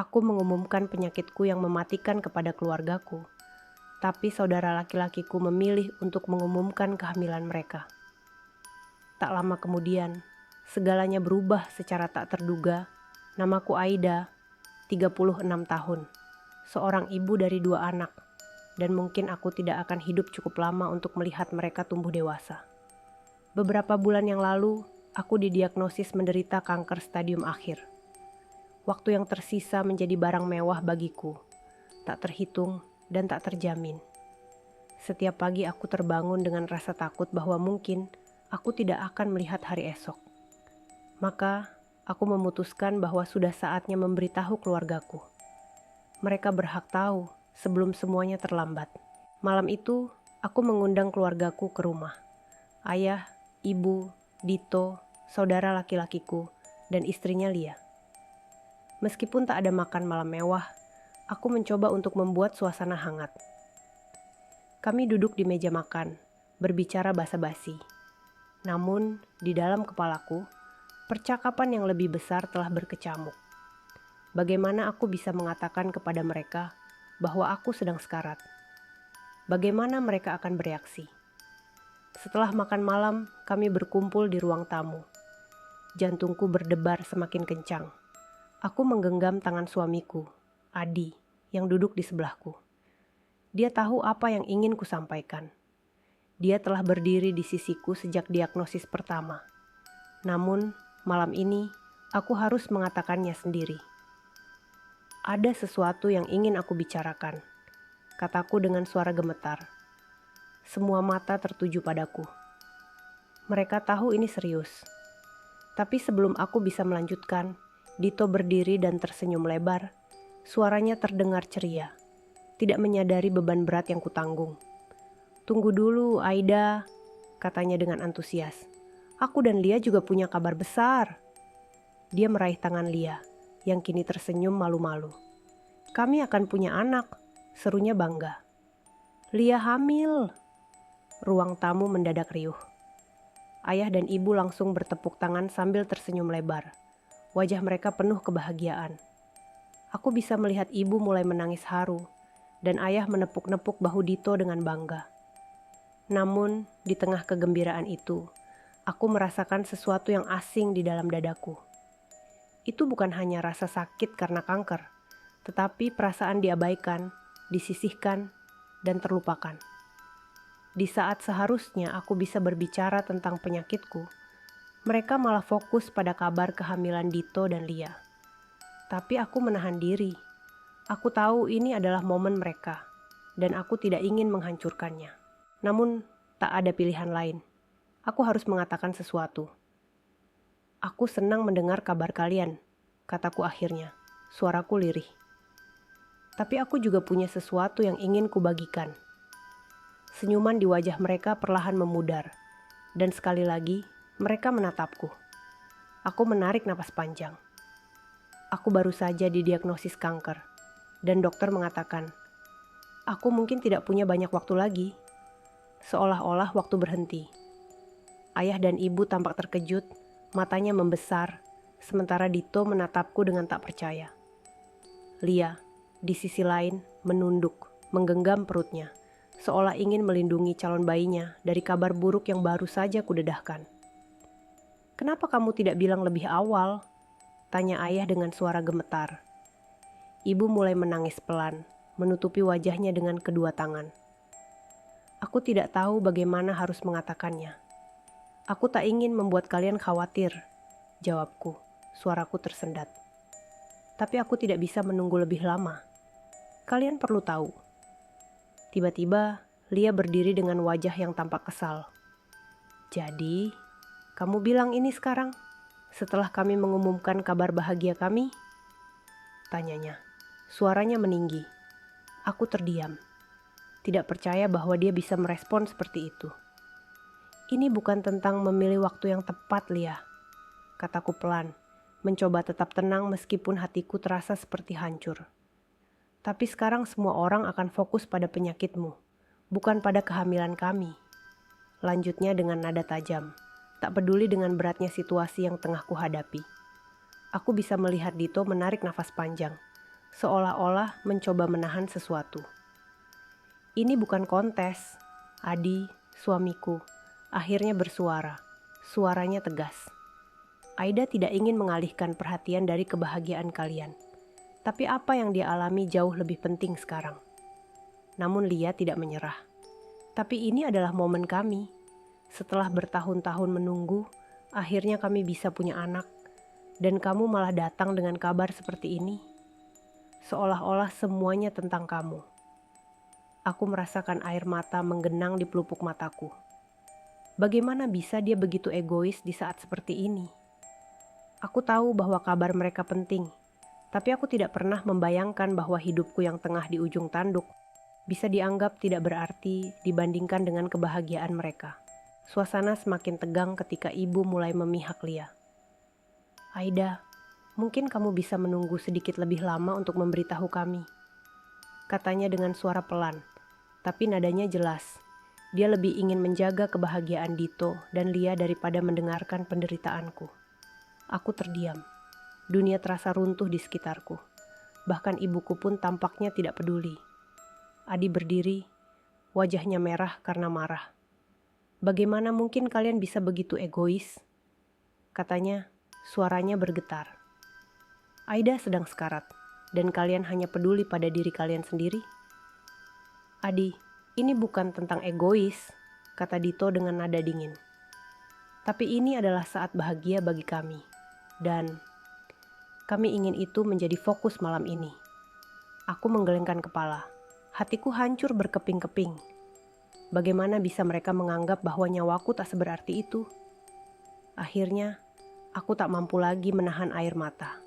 Aku mengumumkan penyakitku yang mematikan kepada keluargaku, tapi saudara laki-lakiku memilih untuk mengumumkan kehamilan mereka. Tak lama kemudian, segalanya berubah secara tak terduga. Namaku Aida, 36 tahun, seorang ibu dari 2 anak, dan mungkin aku tidak akan hidup cukup lama untuk melihat mereka tumbuh dewasa. Beberapa bulan yang lalu, aku didiagnosis menderita kanker stadium akhir. Waktu yang tersisa menjadi barang mewah bagiku, tak terhitung dan tak terjamin. Setiap pagi aku terbangun dengan rasa takut bahwa mungkin aku tidak akan melihat hari esok. Maka, aku memutuskan bahwa sudah saatnya memberitahu keluargaku. Mereka berhak tahu sebelum semuanya terlambat. Malam itu, aku mengundang keluargaku ke rumah. Ayah, ibu, Dito, saudara laki-lakiku, dan istrinya Lia. Meskipun tak ada makan malam mewah, aku mencoba untuk membuat suasana hangat. Kami duduk di meja makan, berbicara basa-basi. Namun, di dalam kepalaku, percakapan yang lebih besar telah berkecamuk. Bagaimana aku bisa mengatakan kepada mereka bahwa aku sedang sekarat? Bagaimana mereka akan bereaksi? Setelah makan malam, kami berkumpul di ruang tamu. Jantungku berdebar semakin kencang. Aku menggenggam tangan suamiku, Adi, yang duduk di sebelahku. Dia tahu apa yang ingin kusampaikan. Dia telah berdiri di sisiku sejak diagnosis pertama. Namun, malam ini, aku harus mengatakannya sendiri. Ada sesuatu yang ingin aku bicarakan, kataku dengan suara gemetar. Semua mata tertuju padaku. Mereka tahu ini serius. Tapi sebelum aku bisa melanjutkan, Dito berdiri dan tersenyum lebar. Suaranya terdengar ceria, tidak menyadari beban berat yang kutanggung. "Tunggu dulu, Aida," katanya dengan antusias. "Aku dan Lia juga punya kabar besar." Dia meraih tangan Lia, yang kini tersenyum malu-malu. "Kami akan punya anak," serunya bangga. "Lia hamil." Ruang tamu mendadak riuh. Ayah dan ibu langsung bertepuk tangan sambil tersenyum lebar. Wajah mereka penuh kebahagiaan. Aku bisa melihat ibu mulai menangis haru, dan ayah menepuk-nepuk bahu Dito dengan bangga. Namun, di tengah kegembiraan itu, aku merasakan sesuatu yang asing di dalam dadaku. Itu bukan hanya rasa sakit karena kanker, tetapi perasaan diabaikan, disisihkan, dan terlupakan. Di saat seharusnya aku bisa berbicara tentang penyakitku, mereka malah fokus pada kabar kehamilan Dito dan Lia. Tapi aku menahan diri. Aku tahu ini adalah momen mereka, dan aku tidak ingin menghancurkannya. Namun, tak ada pilihan lain. Aku harus mengatakan sesuatu. "Aku senang mendengar kabar kalian," kataku akhirnya. Suaraku lirih. "Tapi aku juga punya sesuatu yang ingin kubagikan." Senyuman di wajah mereka perlahan memudar, dan sekali lagi mereka menatapku. Aku menarik napas panjang. Aku baru saja didiagnosis kanker, dan dokter mengatakan, aku mungkin tidak punya banyak waktu lagi. Seolah-olah waktu berhenti. Ayah dan ibu tampak terkejut, matanya membesar, sementara Dito menatapku dengan tak percaya. Lia, di sisi lain, menunduk, menggenggam perutnya, seolah ingin melindungi calon bayinya dari kabar buruk yang baru saja kudedahkan. "Kenapa kamu tidak bilang lebih awal?" tanya ayah dengan suara gemetar. Ibu mulai menangis pelan, menutupi wajahnya dengan kedua tangan. "Aku tidak tahu bagaimana harus mengatakannya. Aku tak ingin membuat kalian khawatir," jawabku, suaraku tersendat. "Tapi aku tidak bisa menunggu lebih lama. Kalian perlu tahu." Tiba-tiba, Lia berdiri dengan wajah yang tampak kesal. "Jadi, kamu bilang ini sekarang, setelah kami mengumumkan kabar bahagia kami?" tanyanya. Suaranya meninggi. Aku terdiam, tidak percaya bahwa dia bisa merespon seperti itu. "Ini bukan tentang memilih waktu yang tepat, Lia," kataku pelan, mencoba tetap tenang meskipun hatiku terasa seperti hancur. "Tapi sekarang semua orang akan fokus pada penyakitmu, bukan pada kehamilan kami." Lanjutnya dengan nada tajam, tak peduli dengan beratnya situasi yang tengah kuhadapi. Aku bisa melihat Dito menarik nafas panjang, seolah-olah mencoba menahan sesuatu. Ini bukan kontes. Adi, suamiku, akhirnya bersuara. Suaranya tegas. Aida tidak ingin mengalihkan perhatian dari kebahagiaan kalian. Tapi apa yang dia alami jauh lebih penting sekarang. Namun Lia tidak menyerah. Tapi ini adalah momen kami. Setelah bertahun-tahun menunggu, akhirnya kami bisa punya anak. Dan kamu malah datang dengan kabar seperti ini. Seolah-olah semuanya tentang kamu. Aku merasakan air mata menggenang di pelupuk mataku. Bagaimana bisa dia begitu egois di saat seperti ini? Aku tahu bahwa kabar mereka penting, tapi aku tidak pernah membayangkan bahwa hidupku yang tengah di ujung tanduk bisa dianggap tidak berarti dibandingkan dengan kebahagiaan mereka. Suasana semakin tegang ketika ibu mulai memihak Lia. Aida, mungkin kamu bisa menunggu sedikit lebih lama untuk memberitahu kami. Katanya dengan suara pelan, tapi nadanya jelas. Dia lebih ingin menjaga kebahagiaan Dito dan Lia daripada mendengarkan penderitaanku. Aku terdiam. Dunia terasa runtuh di sekitarku. Bahkan ibuku pun tampaknya tidak peduli. Adi berdiri, wajahnya merah karena marah. Bagaimana mungkin kalian bisa begitu egois? Katanya, suaranya bergetar. Aida sedang sekarat, dan kalian hanya peduli pada diri kalian sendiri? Adi, ini bukan tentang egois, kata Dito dengan nada dingin. Tapi ini adalah saat bahagia bagi kami. Dan kami ingin itu menjadi fokus malam ini. Aku menggelengkan kepala. Hatiku hancur berkeping-keping. Bagaimana bisa mereka menganggap bahwa nyawaku tak seberarti itu? Akhirnya, aku tak mampu lagi menahan air mata.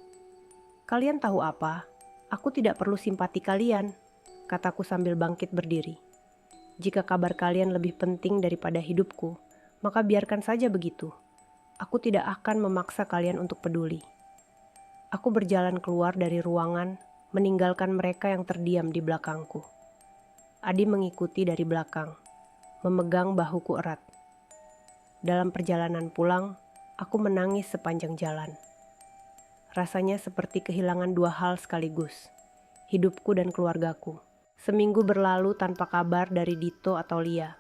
Kalian tahu apa? Aku tidak perlu simpati kalian, kataku sambil bangkit berdiri. Jika kabar kalian lebih penting daripada hidupku, maka biarkan saja begitu. Aku tidak akan memaksa kalian untuk peduli. Aku berjalan keluar dari ruangan, meninggalkan mereka yang terdiam di belakangku. Adi mengikuti dari belakang, memegang bahuku erat. Dalam perjalanan pulang, aku menangis sepanjang jalan. Rasanya seperti kehilangan dua hal sekaligus, hidupku dan keluargaku. Seminggu berlalu tanpa kabar dari Dito atau Lia.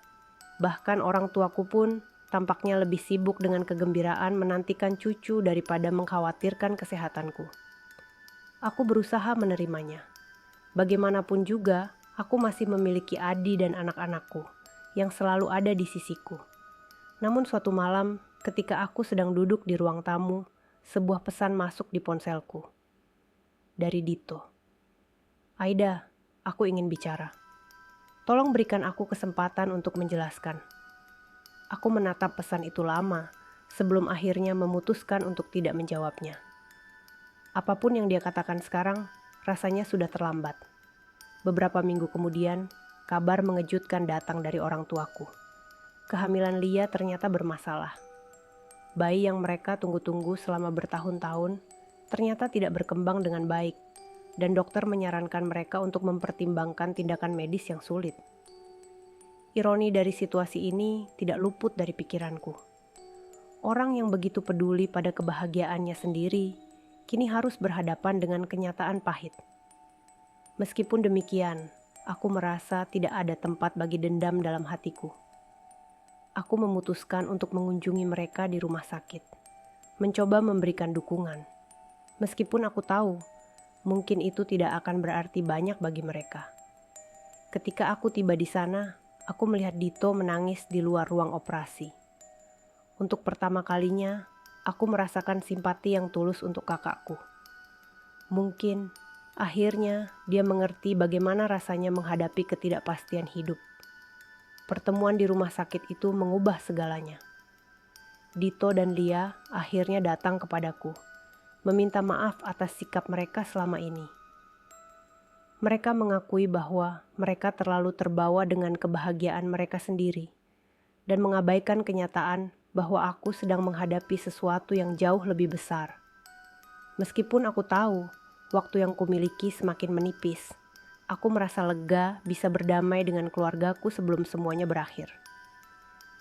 Bahkan orang tuaku pun tampaknya lebih sibuk dengan kegembiraan menantikan cucu daripada mengkhawatirkan kesehatanku. Aku berusaha menerimanya. Bagaimanapun juga, aku masih memiliki Adi dan anak-anakku yang selalu ada di sisiku. Namun suatu malam, ketika aku sedang duduk di ruang tamu, sebuah pesan masuk di ponselku. Dari Dito. Aida, aku ingin bicara. Tolong berikan aku kesempatan untuk menjelaskan. Aku menatap pesan itu lama, sebelum akhirnya memutuskan untuk tidak menjawabnya. Apapun yang dia katakan sekarang, rasanya sudah terlambat. Beberapa minggu kemudian, kabar mengejutkan datang dari orang tuaku. Kehamilan Lia ternyata bermasalah. Bayi yang mereka tunggu-tunggu selama bertahun-tahun ternyata tidak berkembang dengan baik, dan dokter menyarankan mereka untuk mempertimbangkan tindakan medis yang sulit. Ironi dari situasi ini tidak luput dari pikiranku. Orang yang begitu peduli pada kebahagiaannya sendiri, kini harus berhadapan dengan kenyataan pahit. Meskipun demikian, aku merasa tidak ada tempat bagi dendam dalam hatiku. Aku memutuskan untuk mengunjungi mereka di rumah sakit, mencoba memberikan dukungan. Meskipun aku tahu, mungkin itu tidak akan berarti banyak bagi mereka. Ketika aku tiba di sana, aku melihat Dito menangis di luar ruang operasi. Untuk pertama kalinya, aku merasakan simpati yang tulus untuk kakakku. Mungkin akhirnya dia mengerti bagaimana rasanya menghadapi ketidakpastian hidup. Pertemuan di rumah sakit itu mengubah segalanya. Dito dan Lia akhirnya datang kepadaku, meminta maaf atas sikap mereka selama ini. Mereka mengakui bahwa mereka terlalu terbawa dengan kebahagiaan mereka sendiri dan mengabaikan kenyataan bahwa aku sedang menghadapi sesuatu yang jauh lebih besar. Meskipun aku tahu waktu yang kumiliki semakin menipis, aku merasa lega bisa berdamai dengan keluargaku sebelum semuanya berakhir.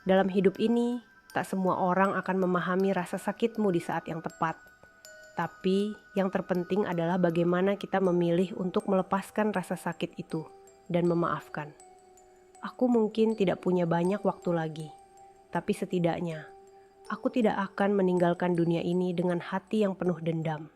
Dalam hidup ini, tak semua orang akan memahami rasa sakitmu di saat yang tepat. Tapi yang terpenting adalah bagaimana kita memilih untuk melepaskan rasa sakit itu dan memaafkan. Aku mungkin tidak punya banyak waktu lagi, tapi setidaknya aku tidak akan meninggalkan dunia ini dengan hati yang penuh dendam.